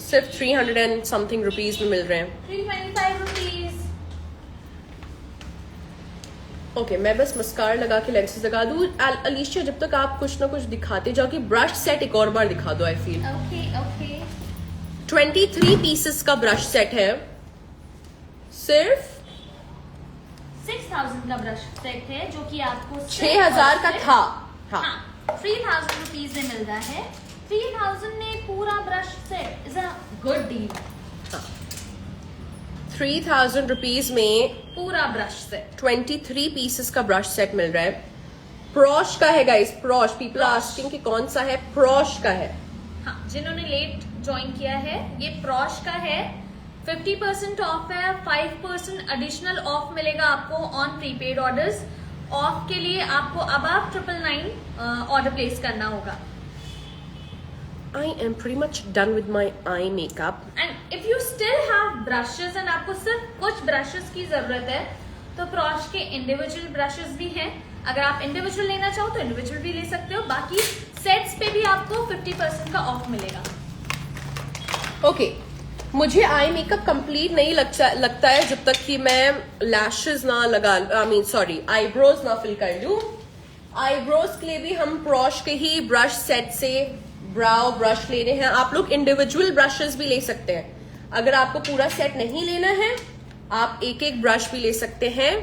सिर्फ 300 and something रुपीज में मिल रहे हैं। 325 rupees. ओके, मैं बस मस्कारा लगा के लेंसेज लगा दूं। अलीशिया, जब तक आप कुछ ना कुछ दिखाते जाओ कि ब्रश सेट एक और बार दिखा दो। I feel Okay, okay. 23 pieces का ब्रश सेट है, सिर्फ 6000 का ब्रश सेट है जो कि आपको 6000 का था। हाँ, 3000 रुपीज में मिल रहा है। 3000 में पूरा brush set is a good deal. 3000 rupees में पूरा ब्रश सेट 23 पीसेस का ब्रश सेट मिल रहा है। प्रॉश का है गाइस, प्रॉश। पीपल प्रॉश। आस्किंग कि कौन सा है, प्रॉश का है। हाँ, जिन्होंने लेट ज्वाइन किया है, ये प्रॉश का है। 50% ऑफ है, 5% एडिशनल ऑफ मिलेगा आपको ऑन प्रीपेड ऑर्डर्स। ऑफ के लिए आपको अबव 999 ऑर्डर प्लेस करना होगा। I am pretty much done with my eye makeup. And if you still have brushes and आपको सिर्फ कुछ ब्रशेस की जरूरत है, तो प्रॉश के इंडिविजुअल ब्रशेस भी हैं। अगर आप इंडिविजुअल लेना चाहो तो इंडिविजुअल भी ले सकते हो। बाकी सेट्स पे भी आपको 50% का ऑफ मिलेगा। ओके, मुझे आई मेकअप कंप्लीट नहीं लगता है जब तक कि मैं लैशेस ना लगा, आईब्रोज ना फिल कर लूं। आईब्रोज के लिए भी हम प्रॉश के ही ब्रश सेट से ब्राउ ब्रश लेने हैं। आप लोग इंडिविजुअल ब्रशेस भी ले सकते हैं। अगर आपको पूरा सेट नहीं लेना है, आप एक एक ब्रश भी ले सकते हैं।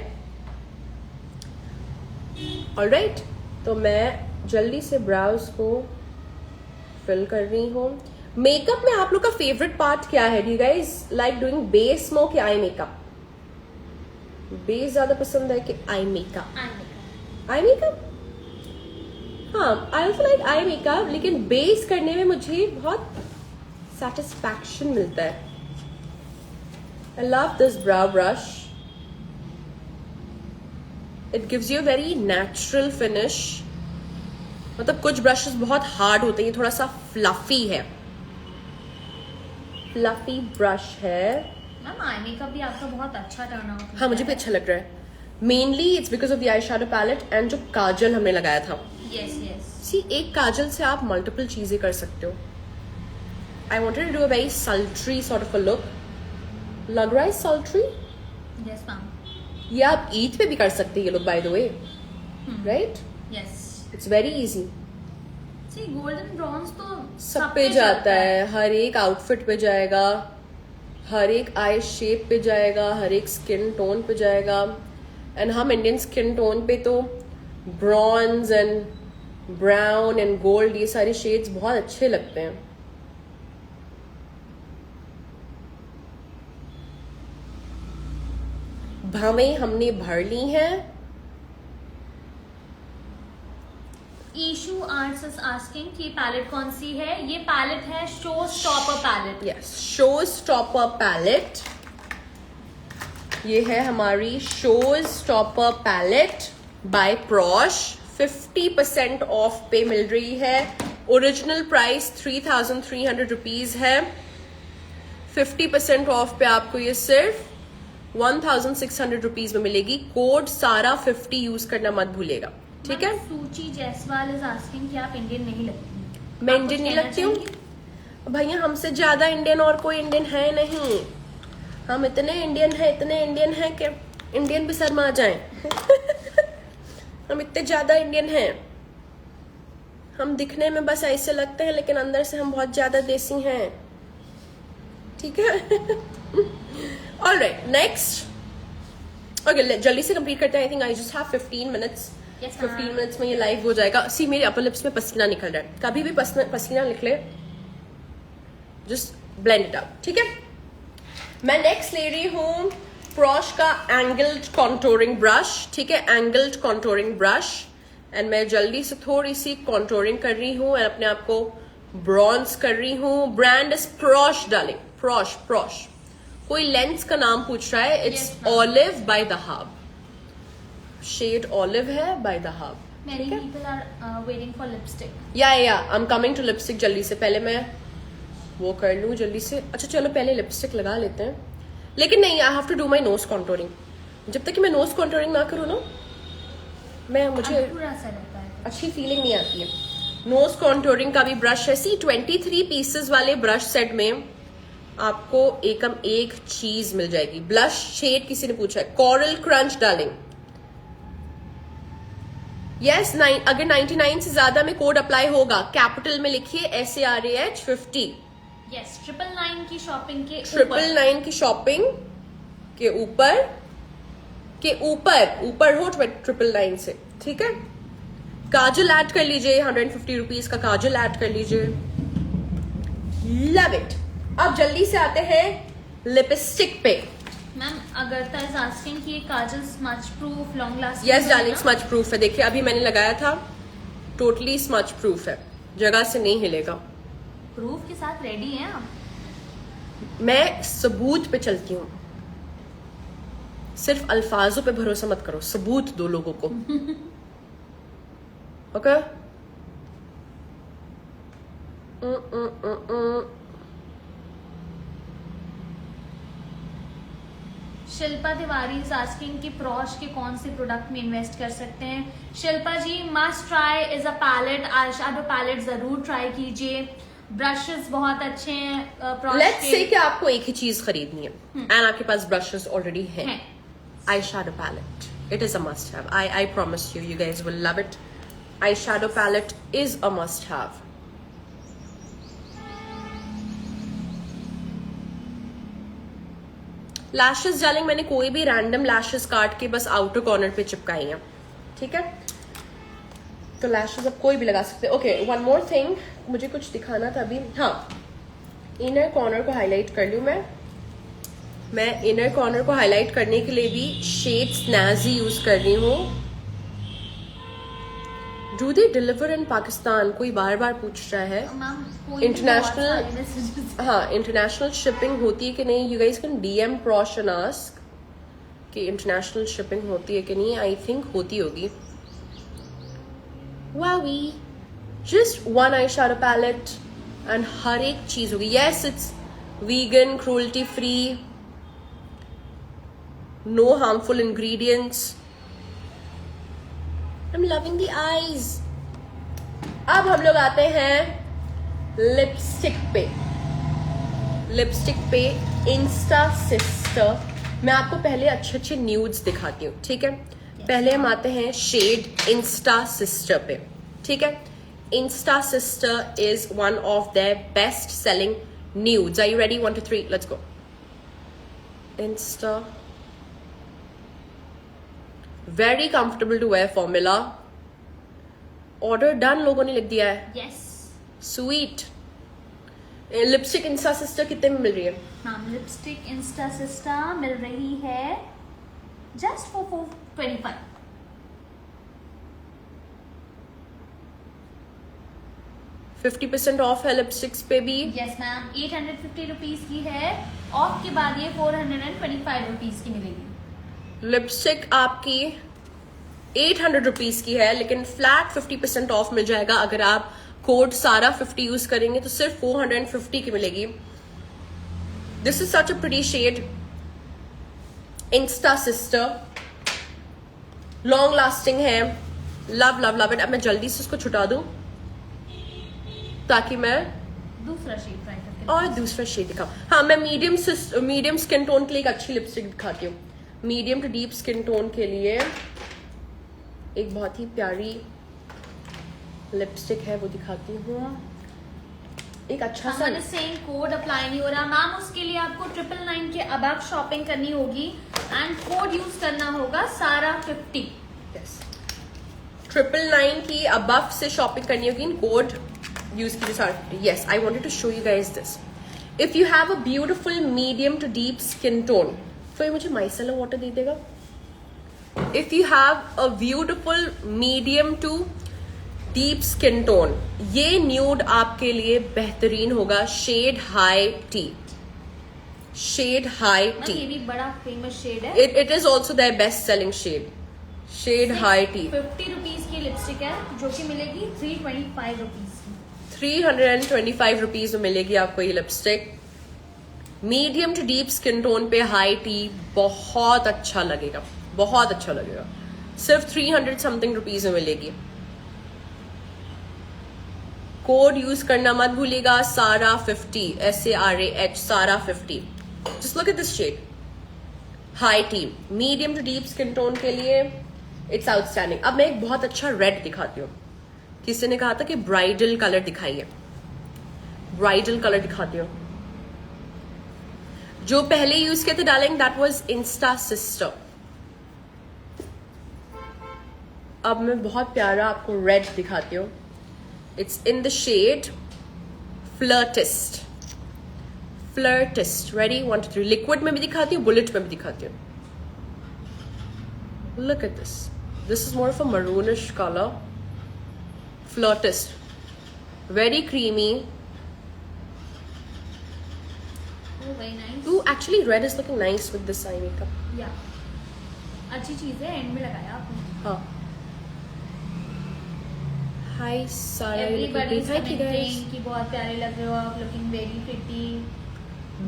ऑलराइट, तो मैं जल्दी से ब्राउज को फिल कर रही हूँ। मेकअप में आप लोग का फेवरेट पार्ट क्या है? Do you guys like doing base smoke या आई मेकअप? बेस ज्यादा पसंद है कि आई मेकअप? आई मेकअप, हाँ, I also like eye makeup, लेकिन बेस करने में मुझे बहुत सेटिस्फैक्शन मिलता है। आई love this brow brush, it gives you a very natural finish. मतलब कुछ ब्रशेस बहुत हार्ड होते हैं, ये थोड़ा सा फ्लफी है, फ्लफी ब्रश है। मैम आई मेकअप भी आपका बहुत अच्छा टर्न आउट। हाँ, मुझे भी अच्छा लग रहा है। Mainly it's because of the eye shadow palette and जो काजल हमने लगाया था। Yes yes. सी, एक काजल से आप मल्टीपल चीजें कर सकते हो। I wanted to do a very sultry sort of a look. लग रहा है सल्ट्री? Yes ma'am. ये आप ईद पे भी कर सकते हैं ये look, by the way, right? Yes. It's very easy. See, golden bronze तो सब पे जाता है, हर एक आउटफिट पे जाएगा, हर एक आई शेप पे जाएगा, हर एक स्किन टोन पे जाएगा। एंड हम इंडियन स्किन टोन पे तो bronze and brown and gold, ये सारे शेड्स बहुत अच्छे लगते हैं। भावें हमने भर ली हैं। ईशू आर्ट्स इज आस्किंग कि पैलेट कौन सी है। ये पैलेट है show stopper palette. Yes, show stopper palette. ये है हमारी show stopper palette. By Prosh 50% off पे मिल रही है। ओरिजिनल प्राइस 3,300 रुपीज है, 50% ऑफ पे आपको ये सिर्फ 1,600 रुपीज में मिलेगी। कोड सारा 50 यूज करना मत भूलेगा, ठीक है। सूची जायसवाल इज आस्किंग कि आप इंडियन नहीं लगती। मैं इंडियन नहीं लगती हूँ भैया, हमसे ज्यादा इंडियन और कोई इंडियन है नहीं। हम इतने इंडियन हैं कि इंडियन भी शर्मा जाएं। हम इतने ज्यादा इंडियन हैं, हम दिखने में बस ऐसे लगते हैं लेकिन अंदर से हम बहुत ज्यादा देसी हैं, ठीक है। Alright, next. ओके, जल्दी से कंप्लीट करते हैं। I think I just have 15 minutes. 15 minutes में ये लाइव हो जाएगा। सी, मेरे अपर लिप्स में पसीना निकल रहा है, कभी भी पसीना निकले जस्ट ब्लेंड इट आउट, ठीक है। मैं नेक्स्ट ले रही हूँ प्रॉश का एंगल्ड कॉन्टोरिंग ब्रश, ठीक है, एंगल्ड कॉन्टोरिंग ब्रश। एंड मैं जल्दी से थोड़ी सी कॉन्टोरिंग कर रही हूँ एंड अपने आप को ब्रॉन्ज कर रही हूँ। Brand is Prosh darling, Prosh Prosh. कोई लेंस का नाम पूछ रहा है, it's olive by the hub, shade olive है by the hub. Many people are waiting for lipstick. Yeah I am coming to lipstick. जल्दी से पहले मैं वो कर लूं जल्दी से। अच्छा चलो पहले लिपस्टिक लगा लेते हैं, लेकिन नहीं, I have to do my nose contouring. जब तक कि मैं नोज कॉन्टोरिंग ना करूँ ना, मुझे अच्छी फीलिंग नहीं आती है। नोज कॉन्टोरिंग का भी ब्रश है। सी, 23 पीसेस वाले ब्रश सेट में आपको एकम एक चीज मिल जाएगी। ब्लश शेड किसी ने पूछा है, कोरल क्रंच डार्लिंग। यस, अगर 99 से ज्यादा में कोड अप्लाई होगा, कैपिटल में लिखिए SARAH 50। यस, 999 की शॉपिंग के 999 की शॉपिंग के ऊपर हो 999 से, ठीक है। काजल ऐड कर लीजिए, 150 रुपीज का काजल ऐड कर लीजिए। Love it. अब जल्दी से आते हैं लिपस्टिक पे। मैम, अगरता इज आस्किंग कि ये काजल smudge proof long lasting. Yes darling, smudge proof है। देखिए अभी मैंने लगाया था, टोटली स्मच प्रूफ है, जगह से नहीं हिलेगा। प्रूफ के साथ रेडी हैं आप? मैं सबूत पे चलती हूँ, सिर्फ अल्फाजों पे भरोसा मत करो, सबूत दो लोगों को। Okay. Shilpa Tiwari is asking कि प्रॉश के कौन से प्रोडक्ट में इन्वेस्ट कर सकते हैं। Shilpa ji, must try is a palette, eye shadow palette जरूर ट्राई कीजिए। ब्रशेस बहुत अच्छे हैं प्रॉश के। लेट्स से कि आपको एक ही चीज खरीदनी है एंड आपके पास ब्रशेस ऑलरेडी हैं। Eye shadow palette, it is a must have. I promise you guys will love it. Eye shadow palette is a must have. Lashes darling, मैंने कोई भी रैंडम लैशेस काट के बस आउटर कॉर्नर पे चिपकाई हैं, ठीक है। तो लैशेस अब कोई भी लगा सकते हैं। ओके, वन मोर थिंग, मुझे कुछ दिखाना था अभी। हाँ, इनर कॉर्नर को हाईलाइट कर लूं मैं इनर कॉर्नर को हाईलाइट करने के लिए भी शेड स्नैजी यूज कर रही हूँ। Do they deliver in Pakistan, कोई बार बार पूछ रहा है। इंटरनेशनल, हाँ, इंटरनेशनल शिपिंग होती है कि नहीं? You guys can DM Prosh and ask कि इंटरनेशनल शिपिंग होती है कि नहीं। आई थिंक होती होगी। वावी, just one eye shadow palette and हर एक चीज होगी। Yes, it's vegan, cruelty free, no harmful ingredients. I'm loving the eyes. अब हम लोग आते हैं लिपस्टिक पे। Insta sister. मैं आपको पहले अच्छे अच्छे न्यूड्स दिखाती हूँ, ठीक है। पहले हम आते हैं शेड इंस्टा सिस्टर पे, ठीक है। Insta sister is one of the best selling nudes. Are you ready? 1 2 3 let's go. Insta, very comfortable to wear formula. Order done लोगों ने लिख दिया है। Yes, sweet. Lipstick insta sister कितने में मिल रही है? हाँ, लिपस्टिक इंस्टा सिस्टर मिल रही है जस्ट फॉर 425। 50% ऑफ है लिपस्टिक्स पे भी। यस मैम, 850 रुपीज की है। ऑफ के बाद ये 425 रुपीज की मिलेगी। लिपस्टिक आपकी 800 रुपीज की है, लेकिन फ्लैट 50% ऑफ मिल जाएगा अगर आप कोड सारा 50 यूज करेंगे तो सिर्फ 450 की मिलेगी। This is such a pretty shade, insta sister, long lasting है, लव लव लव इट। अब मैं जल्दी से उसको छुटा दूं ताकि मैं दूसरा शेड ट्राई करके और दूसरा शेड दिखाऊं। हाँ, मैं मीडियम स्किन टोन के लिए एक अच्छी लिपस्टिक दिखाती हूँ। Medium to deep skin tone के लिए एक बहुत ही प्यारी लिपस्टिक है, वो दिखाती हूँ। एक अच्छा सा सेम कोड अप्लाई नहीं हो रहा मैम, उसके लिए आपको 999 के अबव शॉपिंग करनी होगी एंड कोड यूज करना होगा सारा 50। 999 की अबव से शॉपिंग करनी होगी, कोड यूज कीजिए Sarah 50। Yes, I wanted to show you guys this. If you have a beautiful medium to deep skin tone, तो ये मुझे माइसेलर वाटर दे देगा। If you have a beautiful medium to deep skin tone, ये nude आपके लिए बेहतरीन होगा। Shade high tea, shade high tea, ये भी बड़ा फेमस शेड है। It is also their best selling shade, shade high tea. 50 rupees की लिपस्टिक है जो कि मिलेगी 325 रुपीज की। 325 रुपीज में मिलेगी आपको ये lipstick. Medium to deep skin tone पे हाई टी बहुत अच्छा लगेगा, बहुत अच्छा लगेगा। सिर्फ 300 समथिंग रुपीज में मिलेगी। कोड यूज करना मत भूलिएगा, सारा 50, SARAH, Sarah 50। Just look at this shade, high tea, medium to deep skin tone के लिए इट्स आउटस्टैंडिंग। अब मैं एक बहुत अच्छा रेड दिखाती हूँ। किसी ने कहा था कि ब्राइडल कलर दिखाइए, ब्राइडल कलर दिखाती हूँ। जो पहले यूज किए थे darling, that was insta sister. अब मैं बहुत प्यारा आपको रेड दिखाती हूँ। It's in the shade flirtiest, flirtiest. Ready, 1 2 3। Liquid में भी दिखाती हूँ, बुलेट में भी दिखाती हूँ। Look at this, this is more of a maroonish colour. Flirtiest, very creamy. Oh, very nice. Ooh, actually red is looking nice with this eye makeup. Yeah. अच्छी चीज है, एंड में लगाया आपने। हाँ। Hi Sara, you look Everybody pretty. is Thank you guys. commenting कि बहुत प्यारे लग रहे हो आप, looking very pretty.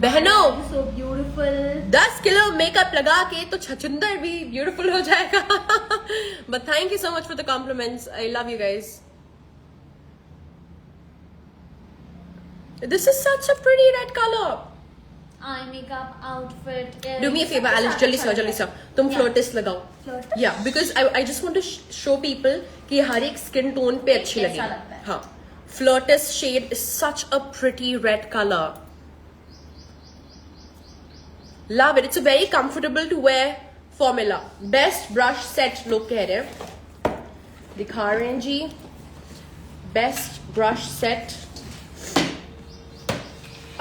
बहनों, So beautiful. 10 किलो मेकअप लगा के तो छछुंदर भी ब्यूटीफुल हो जाएगा। But thank you so much for the compliments. I love you guys. This is such a pretty red color. Eye makeup, outfit. Do me a favor, Alice, जल्दी से तुम फ्लोटिस्ट लगाओ। Flirtist? Yeah, because I just want to show people कि हर एक skin tone पे अच्छी कैसा लगेगी। लगता है। हाँ, फ्लोटिस्ट shade is such a pretty red color. Love it. It's a very comfortable to wear formula. Best brush set लोग कह रहे हैं, दिखा रहे हैं जी। Best brush set।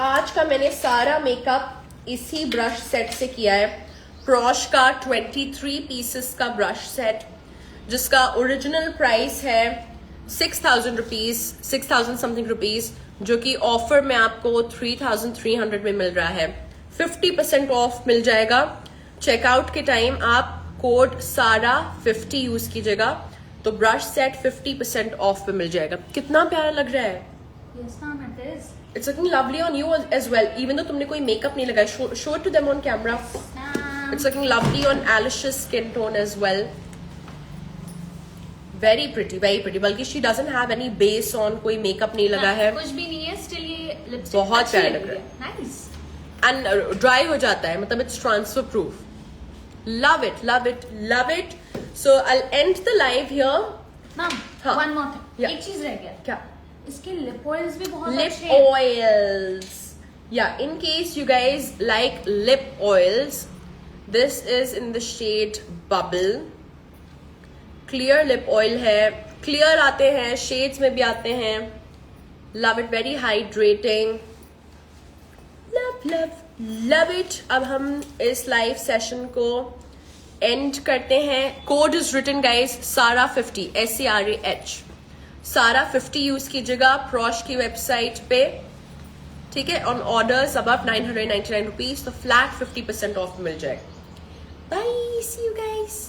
आज का मैंने सारा मेकअप इसी ब्रश सेट से किया है। प्रॉश का 23 पीसेस का ब्रश सेट, जिसका ओरिजिनल प्राइस है 6,000 रुपीज, 6,000 समथिंग रुपीज, जो कि ऑफर में आपको 3,300 में मिल रहा है। 50% ऑफ मिल जाएगा। चेकआउट के टाइम आप कोड सारा 50 यूज कीजिएगा तो ब्रश सेट 50% ऑफ पे मिल जाएगा। कितना प्यारा लग रहा है। Yes, ma'am, it is. It's looking lovely on you as well, even though तुमने कोई मेकअप नहीं लगाया। Show it to them on camera. Ma'am. It's looking lovely on Alicia's skin tone as well. Very pretty, very pretty. बल्कि she doesn't have any base on, कोई makeup नहीं लगा है। कुछ भी नहीं है, still ये lipstick बहुत अच्छी प्यारा लग लग रही रहा है। Nice. And dry हो जाता है, मतलब it's transfer proof. Love it, love it, love it. So I'll end the live here. Ma'am, हाँ. one more thing. Yeah. एक चीज रह गया। क्या? इसके लिप ऑयल्स भी बहुत Lip अच्छे हैं। oils. Yeah, in case you guys like lip oils, this is in the shade Bubble. Clear lip oil है, clear आते हैं, shades में भी आते हैं। Love it, very hydrating. Love, love, love it. अब हम इस live session को end करते हैं। Code is written guys, Sara 50, SARAH. Sarah 50 use कीजिएगा प्रॉश की वेबसाइट पे, ठीक है। ऑन ऑर्डर्स अबव 999 रुपीज तो फ्लैट 50% ऑफ मिल जाएगा। Bye, see you guys.